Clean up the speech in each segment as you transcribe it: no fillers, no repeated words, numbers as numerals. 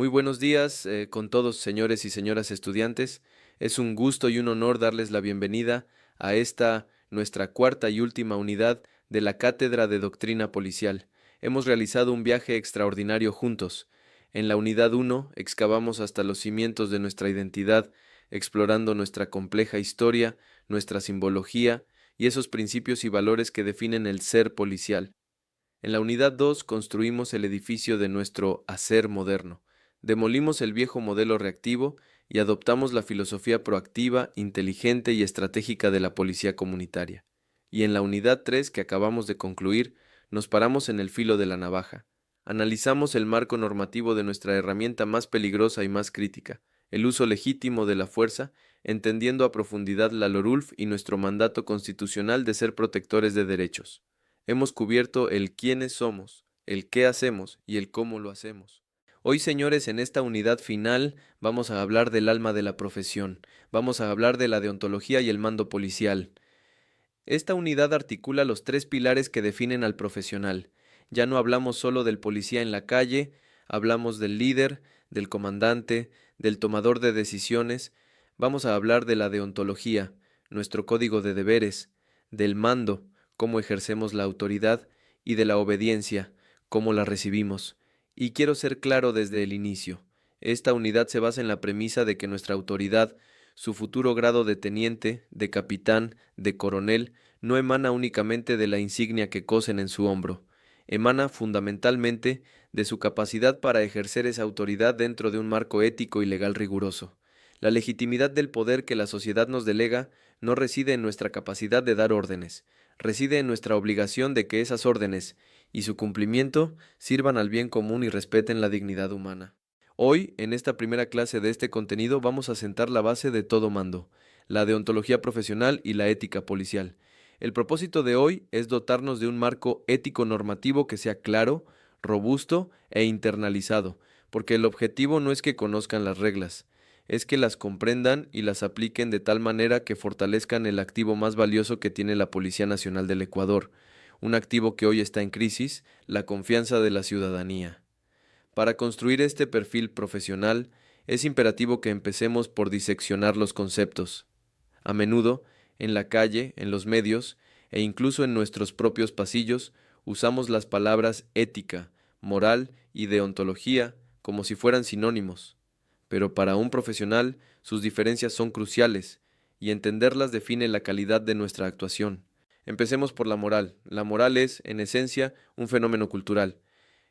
Muy buenos días con todos, señores y señoras estudiantes. Es un gusto y un honor darles la bienvenida a esta, nuestra cuarta y última unidad de la Cátedra de Doctrina Policial. Hemos realizado un viaje extraordinario juntos. En la unidad 1 excavamos hasta los cimientos de nuestra identidad, explorando nuestra compleja historia, nuestra simbología y esos principios y valores que definen el ser policial. En la unidad 2 construimos el edificio de nuestro hacer moderno. Demolimos el viejo modelo reactivo y adoptamos la filosofía proactiva, inteligente y estratégica de la policía comunitaria. Y en la unidad 3 que acabamos de concluir, nos paramos en el filo de la navaja. Analizamos el marco normativo de nuestra herramienta más peligrosa y más crítica, el uso legítimo de la fuerza, entendiendo a profundidad la LORULF y nuestro mandato constitucional de ser protectores de derechos. Hemos cubierto el quiénes somos, el qué hacemos y el cómo lo hacemos. Hoy, señores, en esta unidad final vamos a hablar del alma de la profesión, vamos a hablar de la deontología y el mando policial. Esta unidad articula los tres pilares que definen al profesional. Ya no hablamos solo del policía en la calle, hablamos del líder, del comandante, del tomador de decisiones. Vamos a hablar de la deontología, nuestro código de deberes, del mando, cómo ejercemos la autoridad, y de la obediencia, cómo la recibimos. Y quiero ser claro desde el inicio. Esta unidad se basa en la premisa de que nuestra autoridad, su futuro grado de teniente, de capitán, de coronel, no emana únicamente de la insignia que cosen en su hombro, emana fundamentalmente de su capacidad para ejercer esa autoridad dentro de un marco ético y legal riguroso. La legitimidad del poder que la sociedad nos delega no reside en nuestra capacidad de dar órdenes, reside en nuestra obligación de que esas órdenes y su cumplimiento sirvan al bien común y respeten la dignidad humana. Hoy, en esta primera clase de este contenido, vamos a sentar la base de todo mando, la deontología profesional y la ética policial. El propósito de hoy es dotarnos de un marco ético normativo que sea claro, robusto e internalizado, porque el objetivo no es que conozcan las reglas, es que las comprendan y las apliquen de tal manera que fortalezcan el activo más valioso que tiene la Policía Nacional del Ecuador, un activo que hoy está en crisis, la confianza de la ciudadanía. Para construir este perfil profesional, es imperativo que empecemos por diseccionar los conceptos. A menudo, en la calle, en los medios e incluso en nuestros propios pasillos, usamos las palabras ética, moral y deontología como si fueran sinónimos. Pero para un profesional, sus diferencias son cruciales, y entenderlas define la calidad de nuestra actuación. Empecemos por la moral. La moral es, en esencia, un fenómeno cultural.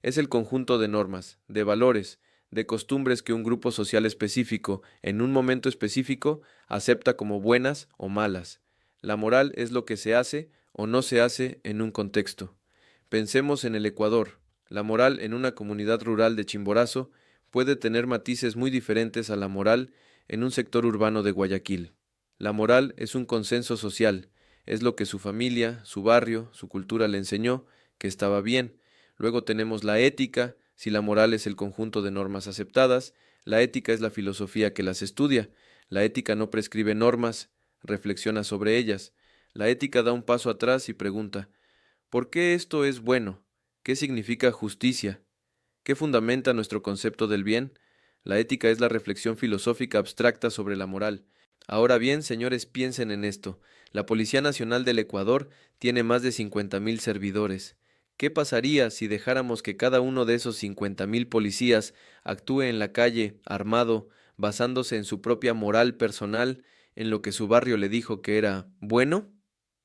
Es el conjunto de normas, de valores, de costumbres que un grupo social específico, en un momento específico, acepta como buenas o malas. La moral es lo que se hace o no se hace en un contexto. Pensemos en el Ecuador. La moral en una comunidad rural de Chimborazo puede tener matices muy diferentes a la moral en un sector urbano de Guayaquil. La moral es un consenso social, es lo que su familia, su barrio, su cultura le enseñó que estaba bien. Luego tenemos la ética. Si la moral es el conjunto de normas aceptadas, la ética es la filosofía que las estudia. La ética no prescribe normas, reflexiona sobre ellas. La ética da un paso atrás y pregunta, ¿por qué esto es bueno? ¿Qué significa justicia? ¿Qué fundamenta nuestro concepto del bien? La ética es la reflexión filosófica abstracta sobre la moral. Ahora bien, señores, piensen en esto. La Policía Nacional del Ecuador tiene más de 50.000 servidores. ¿Qué pasaría si dejáramos que cada uno de esos 50.000 policías actúe en la calle, armado, basándose en su propia moral personal, en lo que su barrio le dijo que era bueno?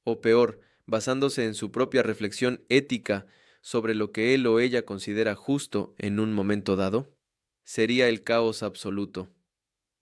O peor, basándose en su propia reflexión ética sobre lo que él o ella considera justo en un momento dado. Sería el caos absoluto.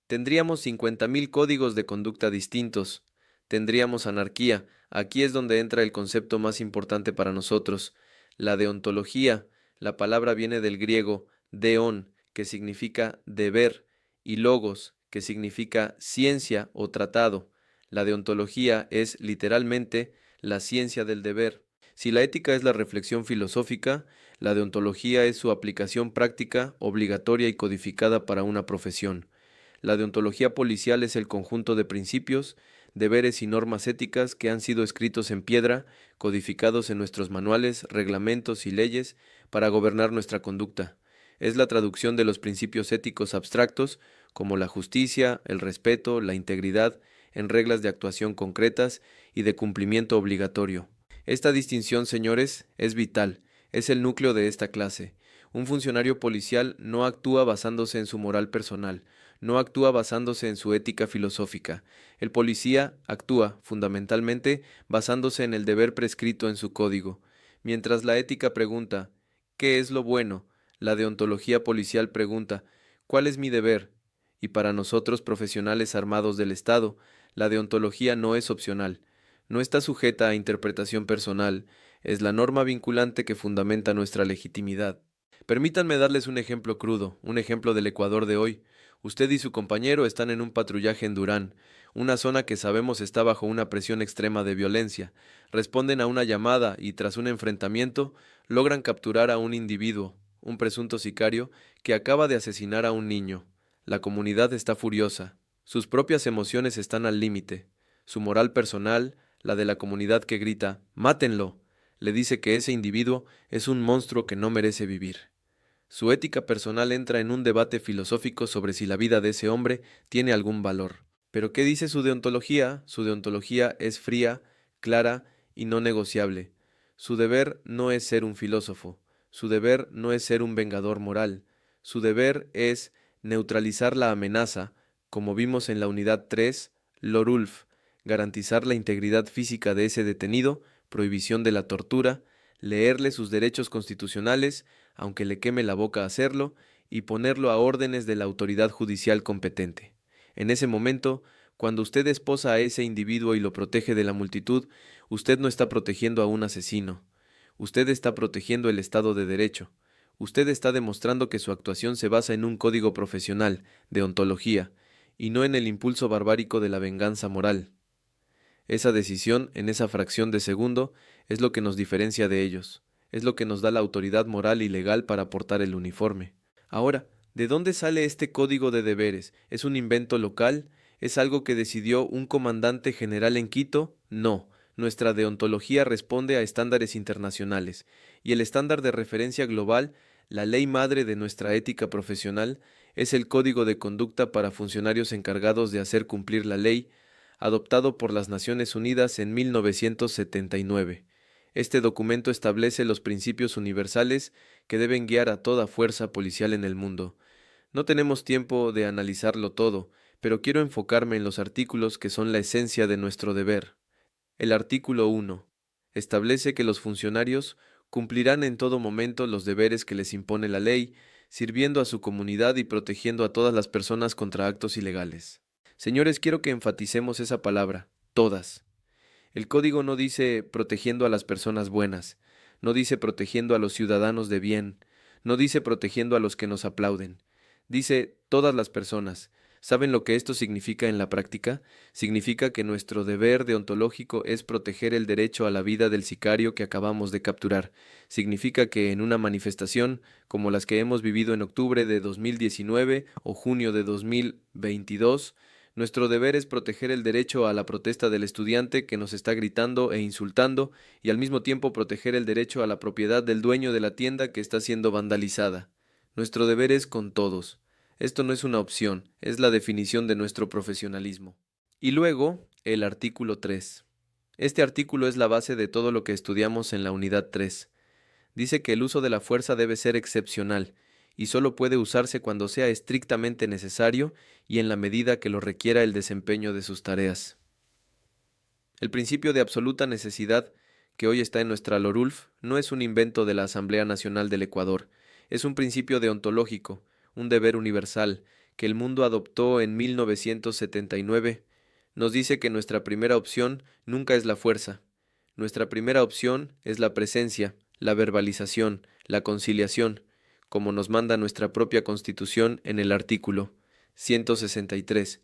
Tendríamos 50.000 códigos de conducta distintos. Tendríamos anarquía. Aquí es donde entra el concepto más importante para nosotros, la deontología. La palabra viene del griego deon, que significa deber, y logos, que significa ciencia o tratado. La deontología es literalmente la ciencia del deber. Si la ética es la reflexión filosófica, la deontología es su aplicación práctica, obligatoria y codificada para una profesión. La deontología policial es el conjunto de principios, deberes y normas éticas que han sido escritos en piedra, codificados en nuestros manuales, reglamentos y leyes para gobernar nuestra conducta. Es la traducción de los principios éticos abstractos, como la justicia, el respeto, la integridad, en reglas de actuación concretas y de cumplimiento obligatorio. Esta distinción, señores, es vital, es el núcleo de esta clase. Un funcionario policial no actúa basándose en su moral personal, no actúa basándose en su ética filosófica. El policía actúa, fundamentalmente, basándose en el deber prescrito en su código. Mientras la ética pregunta, ¿qué es lo bueno? La deontología policial pregunta, ¿cuál es mi deber? Y para nosotros, profesionales armados del Estado, la deontología no es opcional, no está sujeta a interpretación personal, es la norma vinculante que fundamenta nuestra legitimidad. Permítanme darles un ejemplo crudo, un ejemplo del Ecuador de hoy. Usted y su compañero están en un patrullaje en Durán, una zona que sabemos está bajo una presión extrema de violencia. Responden a una llamada y tras un enfrentamiento logran capturar a un individuo, un presunto sicario, que acaba de asesinar a un niño. La comunidad está furiosa. Sus propias emociones están al límite. Su moral personal, la de la comunidad que grita «¡Mátenlo!», le dice que ese individuo es un monstruo que no merece vivir. Su ética personal entra en un debate filosófico sobre si la vida de ese hombre tiene algún valor. Pero ¿qué dice su deontología? Su deontología es fría, clara y no negociable. Su deber no es ser un filósofo. Su deber no es ser un vengador moral. Su deber es neutralizar la amenaza, como vimos en la unidad 3, Lorulf, garantizar la integridad física de ese detenido, prohibición de la tortura, leerle sus derechos constitucionales, aunque le queme la boca hacerlo, y ponerlo a órdenes de la autoridad judicial competente. En ese momento, cuando usted esposa a ese individuo y lo protege de la multitud, usted no está protegiendo a un asesino. Usted está protegiendo el Estado de Derecho. Usted está demostrando que su actuación se basa en un código profesional, de ontología, y no en el impulso barbárico de la venganza moral. Esa decisión, en esa fracción de segundo, es lo que nos diferencia de ellos, es lo que nos da la autoridad moral y legal para portar el uniforme. Ahora, ¿de dónde sale este código de deberes? ¿Es un invento local? ¿Es algo que decidió un comandante general en Quito? No. Nuestra deontología responde a estándares internacionales, y el estándar de referencia global, la ley madre de nuestra ética profesional, es el Código de Conducta para funcionarios encargados de hacer cumplir la ley, adoptado por las Naciones Unidas en 1979. Este documento establece los principios universales que deben guiar a toda fuerza policial en el mundo. No tenemos tiempo de analizarlo todo, pero quiero enfocarme en los artículos que son la esencia de nuestro deber. El artículo 1 establece que los funcionarios cumplirán en todo momento los deberes que les impone la ley, sirviendo a su comunidad y protegiendo a todas las personas contra actos ilegales. Señores, quiero que enfaticemos esa palabra, todas. El código no dice protegiendo a las personas buenas, no dice protegiendo a los ciudadanos de bien, no dice protegiendo a los que nos aplauden, dice todas las personas. ¿Saben lo que esto significa en la práctica? Significa que nuestro deber deontológico es proteger el derecho a la vida del sicario que acabamos de capturar. Significa que en una manifestación, como las que hemos vivido en octubre de 2019 o junio de 2022, nuestro deber es proteger el derecho a la protesta del estudiante que nos está gritando e insultando y al mismo tiempo proteger el derecho a la propiedad del dueño de la tienda que está siendo vandalizada. Nuestro deber es con todos. Esto no es una opción, es la definición de nuestro profesionalismo. Y luego, el artículo 3. Este artículo es la base de todo lo que estudiamos en la unidad 3. Dice que el uso de la fuerza debe ser excepcional y solo puede usarse cuando sea estrictamente necesario y en la medida que lo requiera el desempeño de sus tareas. El principio de absoluta necesidad, que hoy está en nuestra LORULF, no es un invento de la Asamblea Nacional del Ecuador, es un principio deontológico, un deber universal, que el mundo adoptó en 1979. Nos dice que nuestra primera opción nunca es la fuerza. Nuestra primera opción es la presencia, la verbalización, la conciliación, como nos manda nuestra propia Constitución en el artículo 163.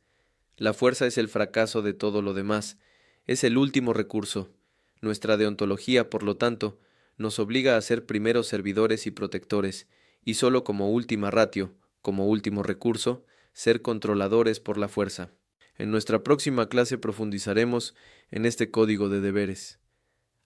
La fuerza es el fracaso de todo lo demás, es el último recurso. Nuestra deontología, por lo tanto, nos obliga a ser primeros servidores y protectores, y sólo como última ratio, como último recurso, ser controladores por la fuerza. En nuestra próxima clase profundizaremos en este código de deberes.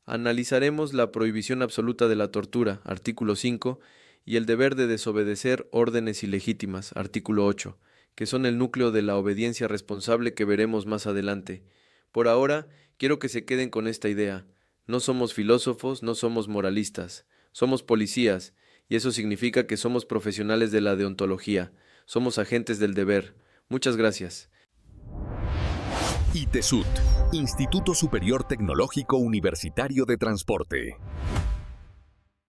Analizaremos la prohibición absoluta de la tortura, artículo 5, y el deber de desobedecer órdenes ilegítimas, artículo 8, que son el núcleo de la obediencia responsable que veremos más adelante. Por ahora, quiero que se queden con esta idea. No somos filósofos, no somos moralistas, somos policías, y eso significa que somos profesionales de la deontología, somos agentes del deber. Muchas gracias. ITESUT, Instituto Superior Tecnológico Universitario de Transporte.